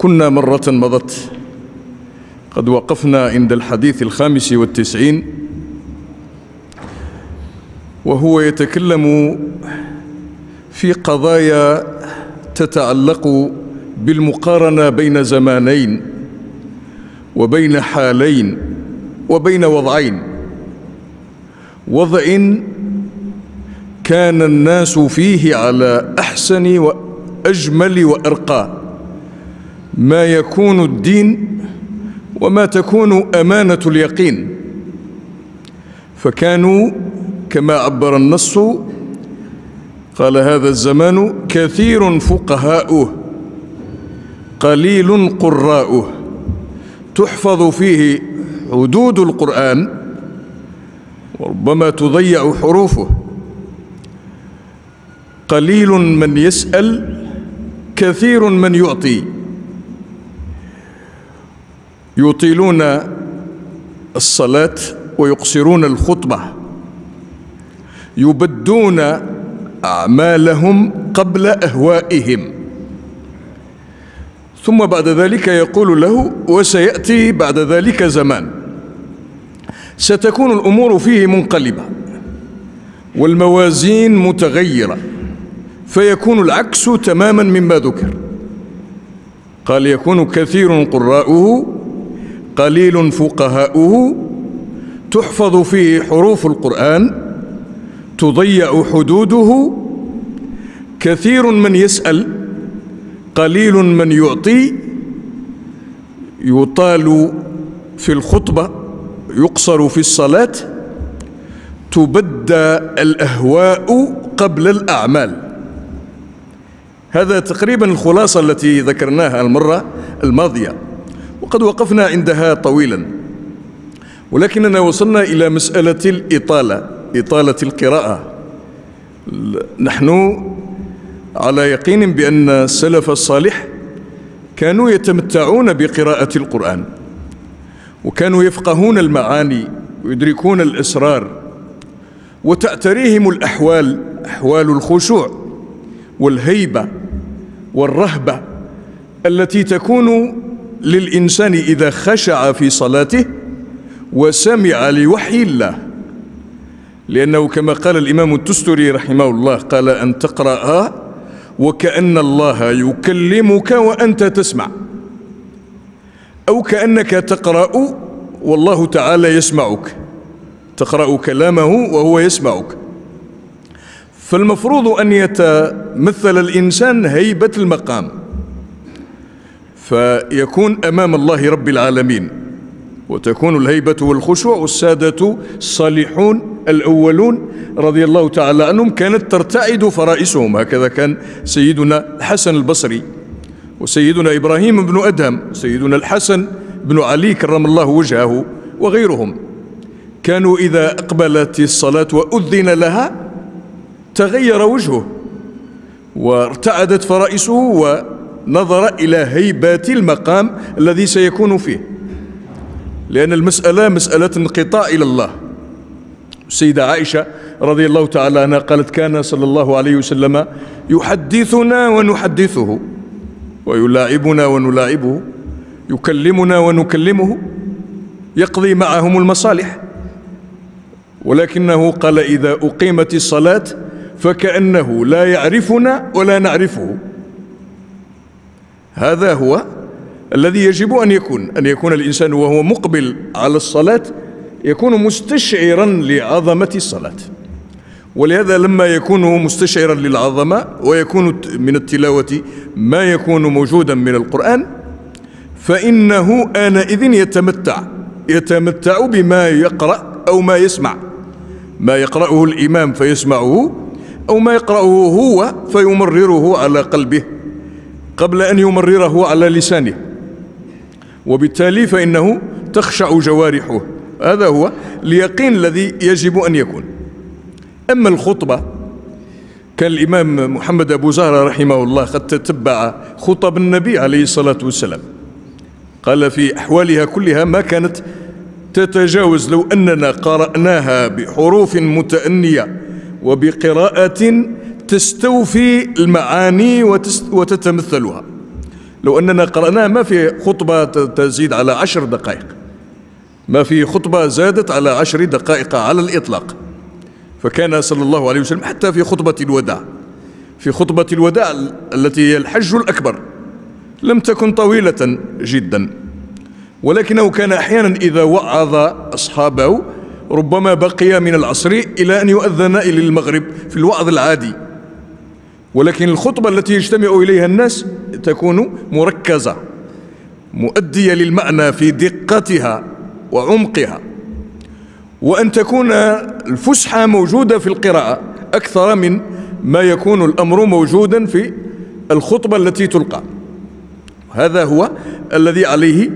كنا مرة مضت قد وقفنا عند الحديث 95، وهو يتكلم في قضايا تتعلق بالمقارنة بين زمانين وبين حالين وبين وضعين، وضع كان الناس فيه على أحسن وأجمل وأرقى ما يكون الدين وما تكون أمانة اليقين، فكانوا كما عبر النص قال هذا الزمان كثير فقهاؤه قليل قراؤه، تحفظ فيه حدود القرآن وربما تضيع حروفه، قليل من يسأل كثير من يعطي، يطيلون الصلاة ويقصرون الخطبة، يبدون أعمالهم قبل أهوائهم، ثم بعد ذلك يقول له وسيأتي بعد ذلك زمان ستكون الأمور فيه منقلبة والموازين متغيرة، فيكون العكس تماما مما ذكر. قال يكون كثير قراؤه قليل فقهاؤه، تحفظ فيه حروف القرآن تضيع حدوده، كثير من يسأل قليل من يعطي، يطال في الخطبة يقصر في الصلاة، تبدى الأهواء قبل الأعمال. هذا تقريبا الخلاصة التي ذكرناها المرة الماضية، وقد وقفنا عندها طويلا، ولكننا وصلنا إلى مسألة الإطالة، إطالة القراءة. نحن على يقين بأن السلف الصالح كانوا يتمتعون بقراءة القرآن، وكانوا يفقهون المعاني ويدركون الأسرار، وتأتريهم الأحوال، أحوال الخشوع والهيبة والرهبة التي تكون للإنسان إذا خشع في صلاته وسمع لوحي الله، لأنه كما قال الإمام التستري رحمه الله قال أن تقرأها وكأن الله يكلمك وأنت تسمع، أو كأنك تقرأ والله تعالى يسمعك، تقرأ كلامه وهو يسمعك. فالمفروض أن يتمثل الإنسان هيبة المقام، فيكون أمام الله رب العالمين، وتكون الهيبة والخشوع. والسادة الصالحون الأولون رضي الله تعالى عنهم كانت ترتعد فرائسهم، هكذا كان سيدنا الحسن البصري وسيدنا إبراهيم بن أدهم، سيدنا الحسن بن علي كرم الله وجهه وغيرهم، كانوا إذا أقبلت الصلاة وأذن لها تغير وجهه وارتعدت فرائسه ونظر إلى هيبات المقام الذي سيكون فيه، لأن المسألة مسألة انقطاع إلى الله. السيدة عائشة رضي الله تعالى عنها قالت كان صلى الله عليه وسلم يحدثنا ونحدثه، ويلاعبنا ونلاعبه، يكلمنا ونكلمه، يقضي معهم المصالح، ولكنه قال إذا أقيمت الصلاة فكأنه لا يعرفنا ولا نعرفه. هذا هو الذي يجب أن يكون الإنسان وهو مقبل على الصلاة يكون مستشعرا لعظمة الصلاة، ولهذا لما يكون مستشعرا للعظمة ويكون من التلاوة ما يكون موجودا من القرآن، فإنه آنئذ يتمتع بما يقرأ أو ما يسمع، ما يقرأه الإمام فيسمعه، أو ما يقرأه هو فيمرره على قلبه قبل أن يمرره على لسانه، وبالتالي فإنه تخشع جوارحه. هذا هو اليقين الذي يجب أن يكون. أما الخطبة، كان الإمام محمد أبو زهرة رحمه الله قد تتبع خطب النبي عليه الصلاة والسلام، قال في أحوالها كلها ما كانت تتجاوز، لو أننا قرأناها بحروف متأنية وبقراءة تستوفي المعاني وتتمثلها، لو أننا قرأناه ما في خطبة تزيد على 10 دقائق، ما في خطبة زادت على 10 دقائق على الإطلاق. فكان صلى الله عليه وسلم حتى في خطبة الوداع، في خطبة الوداع التي هي الحج الأكبر لم تكن طويلة جدا، ولكنه كان أحيانا إذا وعظ أصحابه ربما بقي من العصر إلى أن يؤذن إلى المغرب في الوعظ العادي، ولكن الخطبة التي يجتمع إليها الناس تكون مركزة مؤدية للمعنى في دقتها وعمقها، وأن تكون الفسحة موجودة في القراءة أكثر من ما يكون الأمر موجودا في الخطبة التي تلقى. هذا هو الذي عليه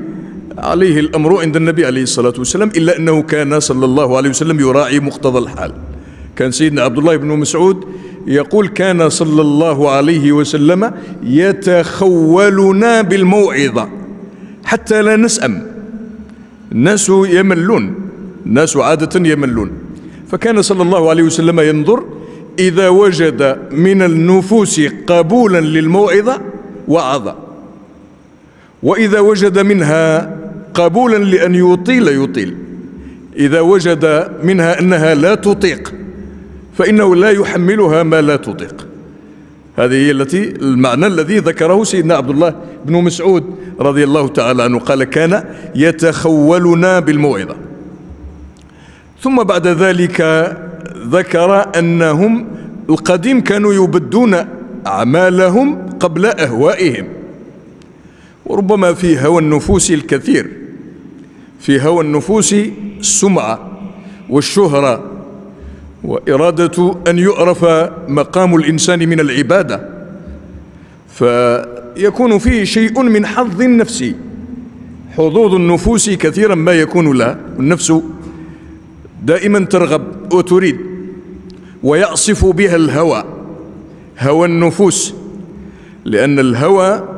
الأمر عند النبي عليه الصلاة والسلام، إلا أنه كان صلى الله عليه وسلم يراعي مقتضى الحال. كان سيدنا عبد الله بن مسعود يقول: كان صلى الله عليه وسلم يتخولنا بالموعظة حتى لا نسأم. الناس يملون، الناس عادة يملون، فكان صلى الله عليه وسلم ينظر إذا وجد من النفوس قبولا للموعظة وعظ، وإذا وجد منها قبولا لأن يطيل، إذا وجد منها أنها لا تطيق فإنه لا يحملها ما لا تطيق. هذه هي المعنى الذي ذكره سيدنا عبد الله بن مسعود رضي الله تعالى عنه، قال: كان يتخولنا بالموعظة. ثم بعد ذلك ذكر أنهم القديم كانوا يبدون أعمالهم قبل أهوائهم، وربما في هوى النفوس الكثير، في هوى النفوس السمعة والشهرة وإرادة أن يعرف مقام الإنسان من العبادة، فيكون فيه شيء من حظ النفس. حظوظ النفوس كثيرا ما يكون لها، النفس دائما ترغب وتريد، ويعصف بها الهوى، هوى النفوس، لأن الهوى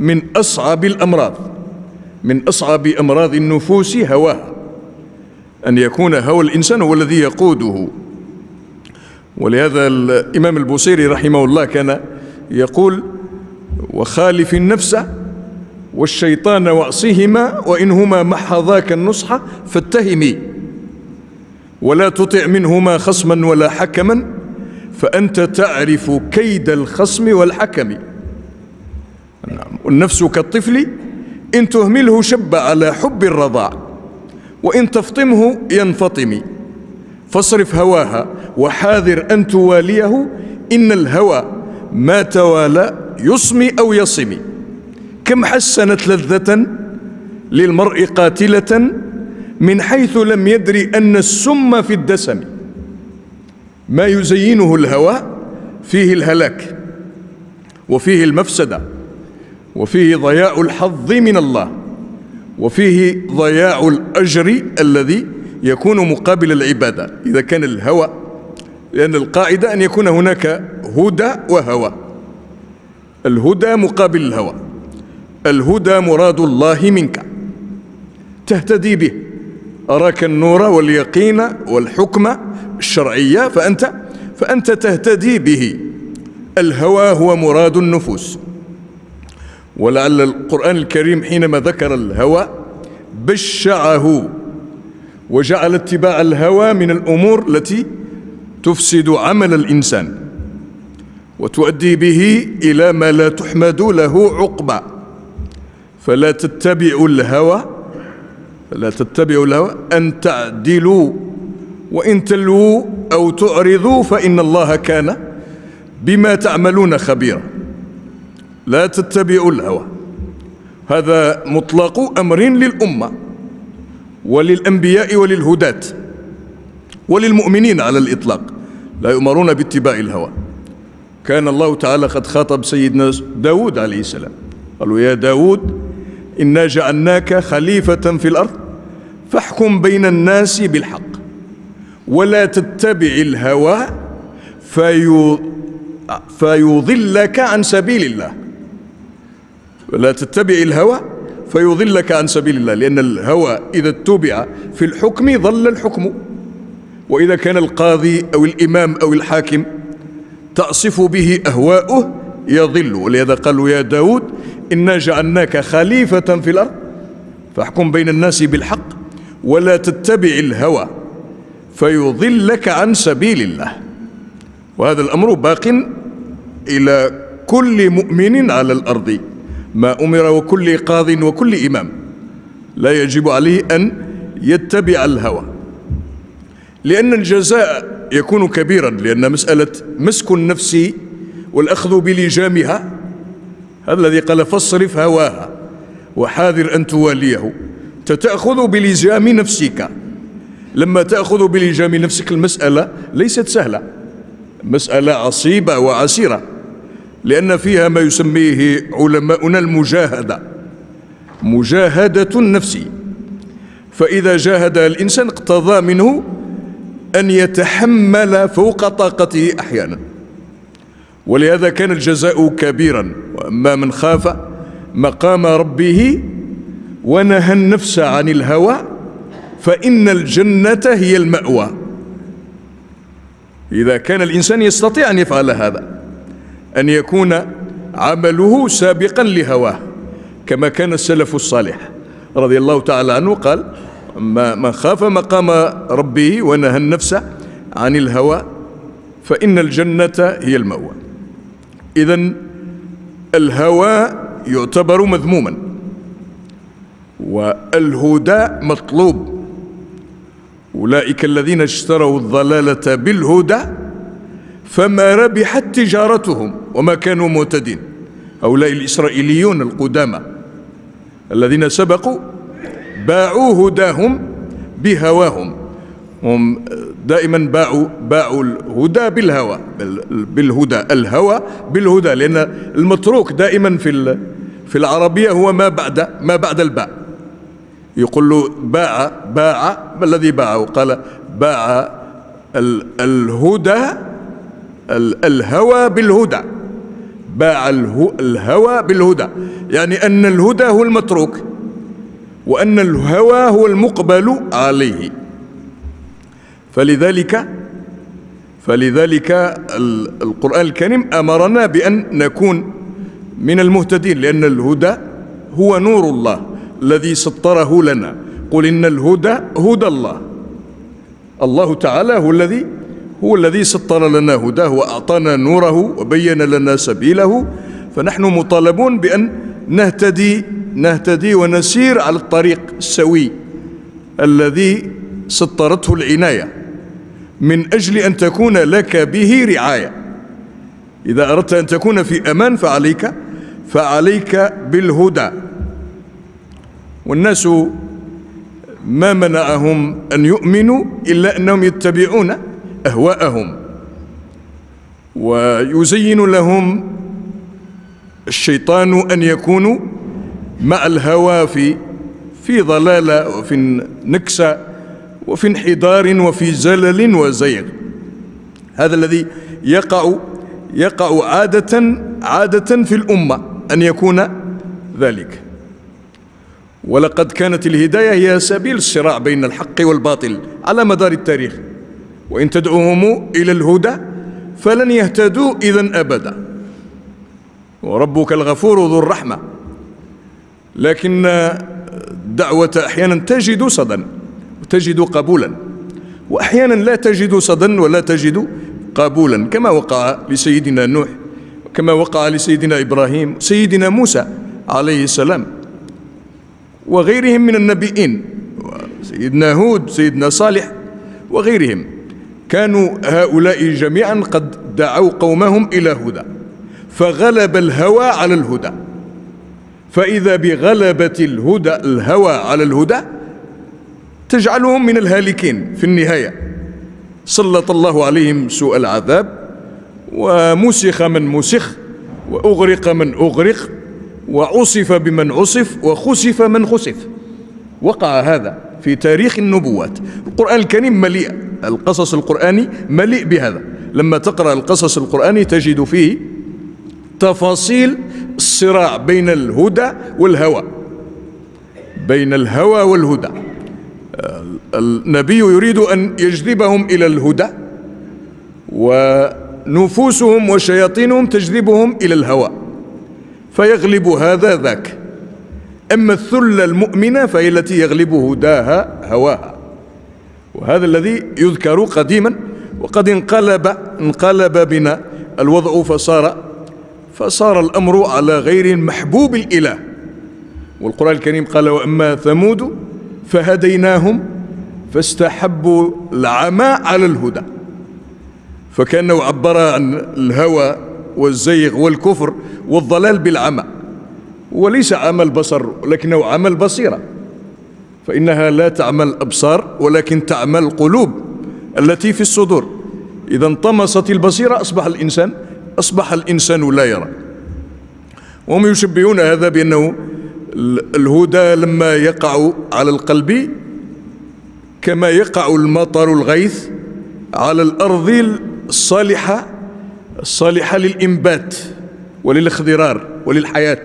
من أصعب الأمراض، من أصعب أمراض النفوس هواها، أن يكون هوى الإنسان هو الذي يقوده. ولهذا الإمام البوصيري رحمه الله كان يقول: وخالف النفس والشيطان واعصهما وإنهما محضاك النصح فاتهمي، ولا تطع منهما خصما ولا حكما فأنت تعرف كيد الخصم والحكم. النفس كالطفل إن تهمله شب على حب الرضاع، وإن تفطمه ينفطم، فاصرف هواها وحاذر أن تواليه، إن الهوى ما توالى يصمي أو يصمي. كم حسنت لذة للمرء قاتلة من حيث لم يدري أن السم في الدسم. ما يزينه الهوى فيه الهلاك، وفيه المفسدة، وفيه ضياع الحظ من الله، وفيه ضياع الأجر الذي يكون مقابل العبادة إذا كان الهوى. لأن القاعدة أن يكون هناك هدى وهوى. الهدى مقابل الهوى. الهدى مراد الله منك تهتدي به، أراك النور واليقين والحكم الشرعية فأنت تهتدي به. الهوى هو مراد النفوس. ولعل القرآن الكريم حينما ذكر الهوى بشعه، وجعل اتباع الهوى من الأمور التي تفسد عمل الإنسان وتؤدي به إلى ما لا تحمد له عقبى. فلا تتبعوا الهوى أن تعدلوا، وإن تلووا أو تعرضوا فإن الله كان بما تعملون خبيرا. لا تتبعوا الهوى، هذا مطلق أمر للأمة وللأنبياء وللهداة وللمؤمنين على الإطلاق، لا يؤمرون باتباع الهوى. كان الله تعالى قد خاطب سيدنا داود عليه السلام، قالوا: يا داود إنا جعلناك خليفة في الأرض فاحكم بين الناس بالحق ولا تتبع الهوى فيضلك عن سبيل الله. ولا تتبع الهوى فيضلك عن سبيل الله، لأن الهوى إذا اتبع في الحكم ضل الحكم، وإذا كان القاضي أو الإمام أو الحاكم تعصف به أهواؤه يضل. ولهذا قالوا: يا داود إنا جعلناك خليفة في الأرض فاحكم بين الناس بالحق ولا تتبع الهوى فيضلك عن سبيل الله. وهذا الأمر باق إلى كل مؤمن على الأرض ما أمر، وكل قاض وكل إمام لا يجب عليه أن يتبع الهوى، لأن الجزاء يكون كبيرا، لأن مسألة مسك النفس والأخذ بلجامها هذا الذي قال فاصرف هواها وحاذر أن تواليه. تأخذ بلجام نفسك، لما تأخذ بلجام نفسك المسألة ليست سهلة، مسألة عصيبة وعسيرة، لأن فيها ما يسميه علماؤنا المجاهدة، مجاهدة النفس. فإذا جاهد الإنسان اقتضى منه أن يتحمل فوق طاقته أحيانا، ولهذا كان الجزاء كبيرا. وأما من خاف مقام ربه ونهى النفس عن الهوى فإن الجنة هي المأوى. إذا كان الإنسان يستطيع أن يفعل هذا، أن يكون عمله سابقا لهواه، كما كان السلف الصالح رضي الله تعالى عنه قال من خاف مقام ربه ونهى النفس عن الهوى فإن الجنة هي المأوى. إذن الهوى يعتبر مذموما، والهدى مطلوب. أولئك الذين اشتروا الضلالة بالهدى فما ربحت تجارتهم وما كانوا مهتدين. هؤلاء الإسرائيليون القدامى الذين سبقوا باعوا هداهم بهواهم، هم دائما باعوا الهدى بالهوى، بالهدى، الهوى بالهدى، لأن المتروك دائما في العربية هو ما بعد الباء. يقول له باع ما الذي باعه؟ قال باع الهدى، الهوى بالهدى، باع الهوى بالهدى، يعني أن الهدى هو المتروك وأن الهوى هو المقبل عليه. فلذلك القرآن الكريم أمرنا بأن نكون من المهتدين، لأن الهدى هو نور الله الذي سطره لنا. قل إن الهدى هدى الله. الله تعالى هو الذي سطر لنا هداه وأعطانا نوره وبين لنا سبيله، فنحن مطالبون بأن نهتدي ونسير على الطريق السوي الذي سطرته العناية، من أجل أن تكون لك به رعاية. إذا أردت أن تكون في أمان فعليك بالهدى. والناس ما منعهم أن يؤمنوا إلا أنهم يتبعون أهواءهم، ويزين لهم الشيطان أن يكونوا مع الهوى في ضلالة وفي نكسة وفي انحدار وفي زلل وزيغ. هذا الذي يقع عادة في الأمة أن يكون ذلك. ولقد كانت الهداية هي سبيل الصراع بين الحق والباطل على مدار التاريخ، وإن تدعوهم إلى الهدى فلن يهتدوا إذن أبدا، وربك الغفور ذو الرحمة. لكن الدعوة أحيانا تجد صدى وتجد قبولا، وأحيانا لا تجد صدى ولا تجد قبولا، كما وقع لسيدنا نوح، كما وقع لسيدنا إبراهيم، سيدنا موسى عليه السلام، وغيرهم من النبيين، سيدنا هود، سيدنا صالح وغيرهم. كانوا هؤلاء جميعا قد دعوا قومهم إلى هدى، فغلب الهوى على الهدى. فإذا بغلبة الهوى على الهدى تجعلهم من الهالكين في النهاية. سلط الله عليهم سوء العذاب، ومسخ من مسخ، وأغرق من أغرق، وعصف بمن عصف، وخسف من خسف. وقع هذا في تاريخ النبوات. القرآن الكريم مليء، القصص القرآني مليء بهذا. لما تقرأ القصص القرآني تجد فيه تفاصيل الصراع بين الهدى والهوى، بين الهوى والهدى. النبي يريد أن يجذبهم إلى الهدى، ونفوسهم وشياطينهم تجذبهم إلى الهوى، فيغلب هذا ذاك. أما الثلة المؤمنة فهي التي يغلب هداها هواها، وهذا الذي يذكر قديما. وقد انقلب بنا الوضع فصار الأمر على غير محبوب الإله. والقرآن الكريم قال: وأما ثمود فهديناهم فاستحبوا العمى على الهدى. فكأنه عبر عن الهوى والزيغ والكفر والضلال بالعمى، وليس عمى البصر ولكنه عمى البصيرة، فإنها لا تعمى الأبصار ولكن تعمى القلوب التي في الصدور. إذا انطمست البصيرة أصبح الإنسان لا يرى. وهم يشبهون هذا بأنه الهدى لما يقع على القلب كما يقع المطر الغيث على الأرض الصالحة للإنبات وللاخضرار وللحياة.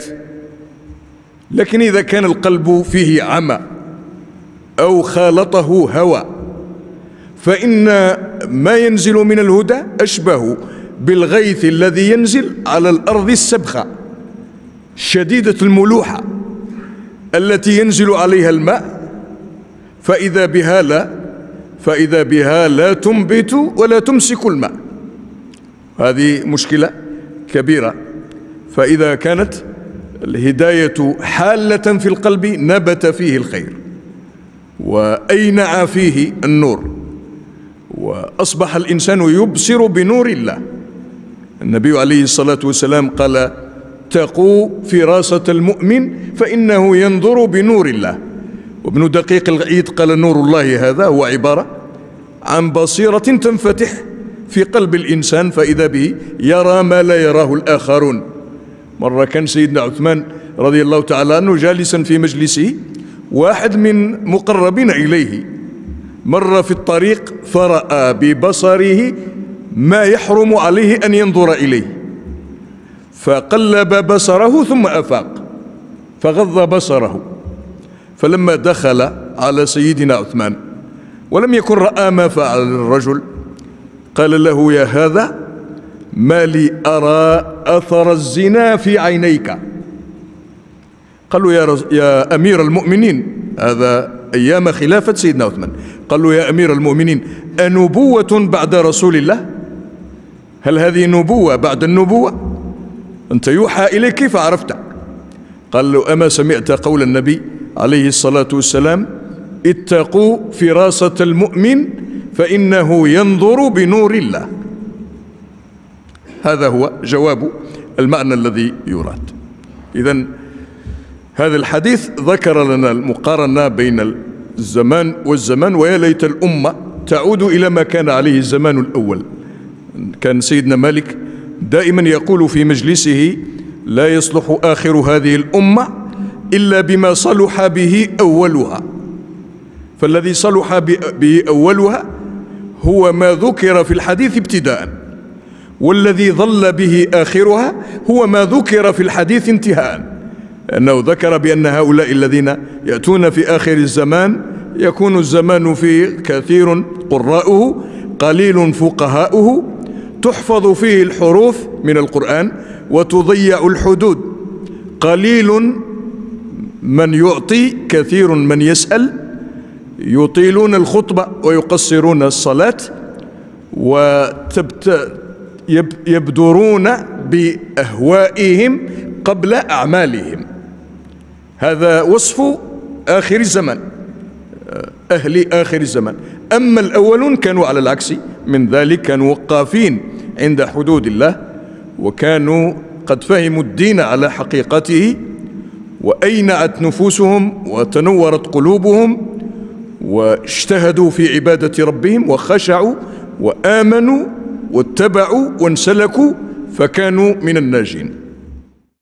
لكن إذا كان القلب فيه عمى أو خالطه هوى فإن ما ينزل من الهدى أشبه بالغيث الذي ينزل على الأرض السبخة شديدة الملوحة التي ينزل عليها الماء، فإذا بها لا تنبت ولا تمسك الماء. هذه مشكلة كبيرة. فإذا كانت الهداية حالة في القلب نبت فيه الخير وأينع فيه النور، وأصبح الإنسان يبصر بنور الله. النبي عليه الصلاة والسلام قال: اتقوا فراسة المؤمن فإنه ينظر بنور الله. وابن دقيق العيد قال: نور الله هذا هو عبارة عن بصيرة تنفتح في قلب الإنسان فإذا به يرى ما لا يراه الآخرون. مرة كان سيدنا عثمان رضي الله تعالى عنه جالسا في مجلسه، واحد من مقربين إليه مر في الطريق فرأى ببصره ما يحرم عليه أن ينظر إليه، فقلب بصره ثم أفاق فغض بصره. فلما دخل على سيدنا عثمان ولم يكن رأى ما فعل الرجل قال له: يا هذا ما لي أرى أثر الزنا في عينيك. قال له: يا أمير المؤمنين، هذا أيام خلافة سيدنا عثمان، قال له: يا أمير المؤمنين، أنبوة بعد رسول الله؟ هل هذه نبوة بعد النبوة؟ أنت يوحى إليك كيف عرفت؟ قال له: أما سمعت قول النبي عليه الصلاة والسلام: اتقوا فراسة المؤمن فإنه ينظر بنور الله. هذا هو جواب المعنى الذي يراد. إذن هذا الحديث ذكر لنا المقارنة بين الزمان والزمان، ويا ليت الأمة تعود إلى ما كان عليه الزمان الأول. كان سيدنا مالك دائما يقول في مجلسه: لا يصلح آخر هذه الأمة إلا بما صلح به أولها. فالذي صلح به أولها هو ما ذكر في الحديث ابتداء، والذي ظل به آخرها هو ما ذكر في الحديث انتهاء. لأنه ذكر بأن هؤلاء الذين يأتون في آخر الزمان يكون الزمان فيه كثير قراؤه قليل فقهاؤه، تحفظ فيه الحروف من القرآن وتضيع الحدود، قليل من يعطي كثير من يسأل، يطيلون الخطبة ويقصرون الصلاة، ويبدرون بأهوائهم قبل أعمالهم. هذا وصف آخر الزمان، أهل آخر الزمان. أما الأولون كانوا على العكس من ذلك، كانوا وقافين عند حدود الله، وكانوا قد فهموا الدين على حقيقته، وأينعت نفوسهم وتنورت قلوبهم، واجتهدوا في عبادة ربهم وخشعوا وآمنوا واتبعوا وانسلكوا، فكانوا من الناجين.